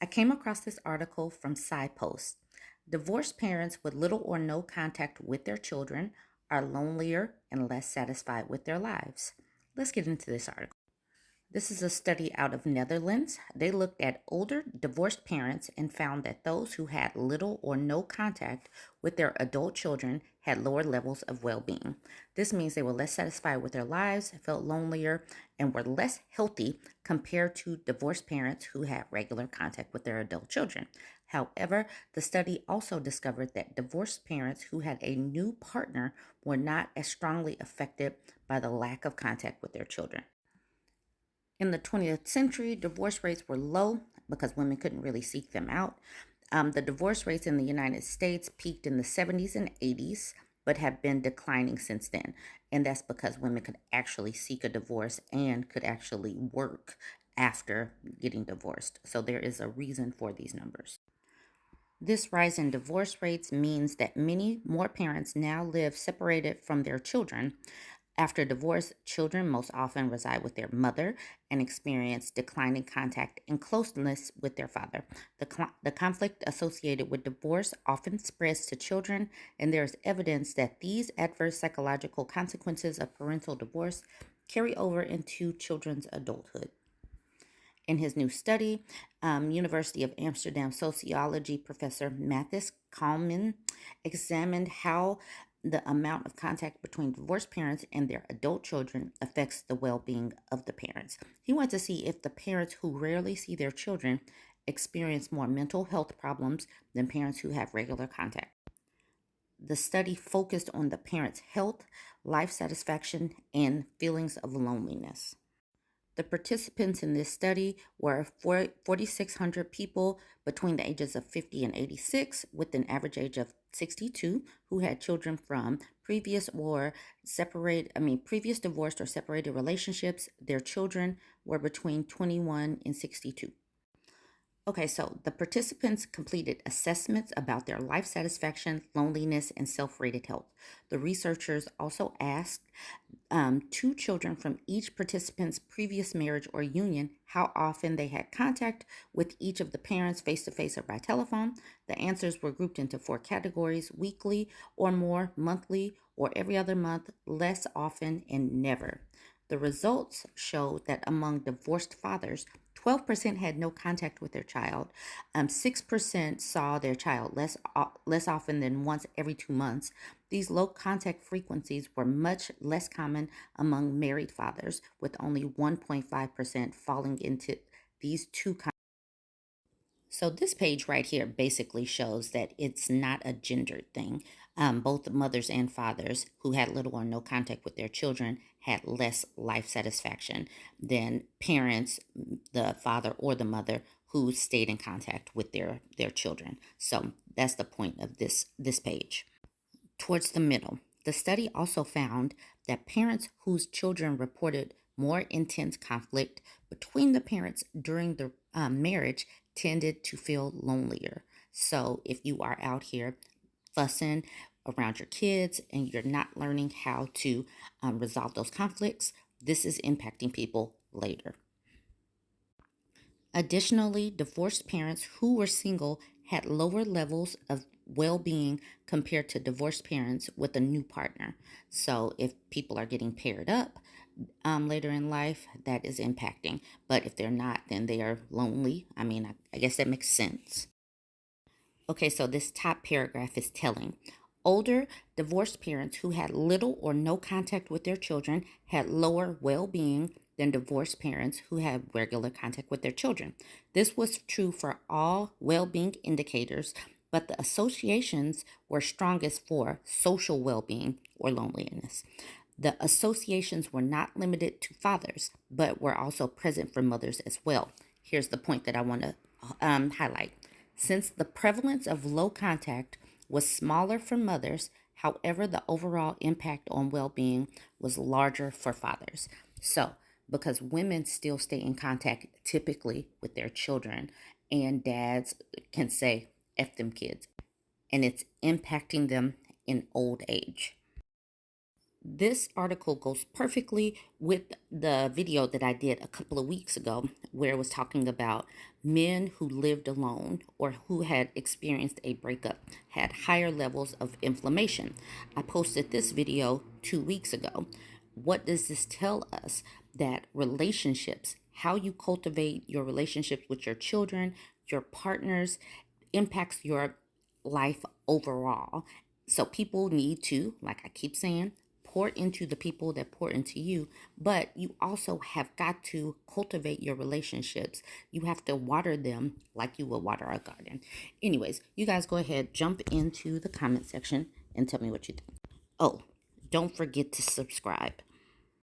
I came across this article from SciPost. Divorced parents with little or no contact with their children are lonelier and less satisfied with their lives. Let's get into this article. This is a study out of Netherlands. They looked at older divorced parents and found that those who had little or no contact with their adult children had lower levels of well-being. This means they were less satisfied with their lives, felt lonelier, and were less healthy compared to divorced parents who had regular contact with their adult children. However, the study also discovered that divorced parents who had a new partner were not as strongly affected by the lack of contact with their children. In the 20th century, divorce rates were low because women couldn't really seek them out. The divorce rates in the United States peaked in the 70s and 80s, but have been declining since then. And that's because women could actually seek a divorce and could actually work after getting divorced. So there is a reason for these numbers. This rise in divorce rates means that many more parents now live separated from their children. After divorce, children most often reside with their mother and experience declining contact and closeness with their father. The conflict associated with divorce often spreads to children, and there is evidence that these adverse psychological consequences of parental divorce carry over into children's adulthood. In his new study, University of Amsterdam sociology professor Mathis Kalman examined how the amount of contact between divorced parents and their adult children affects the well-being of the parents. He wanted to see if the parents who rarely see their children experience more mental health problems than parents who have regular contact. The study focused on the parents' health, life satisfaction, and feelings of loneliness. The participants in this study were 4,600 people between the ages of 50 and 86, with an average age of 62, who had children from previous divorced or separated relationships. Their children were between 21 and 62. Okay, so the participants completed assessments about their life satisfaction, loneliness, and self rated health. The researchers also asked two children from each participant's previous marriage or union how often they had contact with each of the parents face to face or by telephone. The answers were grouped into four categories: weekly or more, monthly or every other month, less often, and never. The results showed that among divorced fathers, 12% had no contact with their child. 6% saw their child less often than once every 2 months. These low contact frequencies were much less common among married fathers, with only 1.5% falling into these two. So this page right here basically shows that it's not a gendered thing. Both mothers and fathers who had little or no contact with their children had less life satisfaction than parents, the father or the mother, who stayed in contact with their children. So that's the point of this page. Towards the middle, the study also found that parents whose children reported more intense conflict between the parents during the marriage tended to feel lonelier. So if you are out here fussing around your kids and you're not learning how to resolve those conflicts, this is impacting people later. Additionally, divorced parents who were single had lower levels of well being compared to divorced parents with a new partner. So, if people are getting paired up later in life, that is impacting. But if they're not, then they are lonely. I guess that makes sense. Okay, so this top paragraph is telling. Older divorced parents who had little or no contact with their children had lower well being than divorced parents who had regular contact with their children. This was true for all well being indicators, but the associations were strongest for social well being or loneliness. The associations were not limited to fathers, but were also present for mothers as well. Here's the point that I want to highlight. Since the prevalence of low contact was smaller for mothers, however, the overall impact on well being was larger for fathers. So, because women still stay in contact typically with their children, and dads can say, F them kids, and it's impacting them in old age. This article goes perfectly with the video that I did a couple of weeks ago, where it was talking about men who lived alone or who had experienced a breakup had higher levels of inflammation. I posted this video 2 weeks ago. What does this tell us? That relationships, how you cultivate your relationships with your children, your partners, impacts your life overall. So people need to, like I keep saying, pour into the people that pour into you, but you also have got to cultivate your relationships. You have to water them like you would water a garden. Anyways, you guys go ahead, jump into the comment section and tell me what you think. Oh, don't forget to subscribe.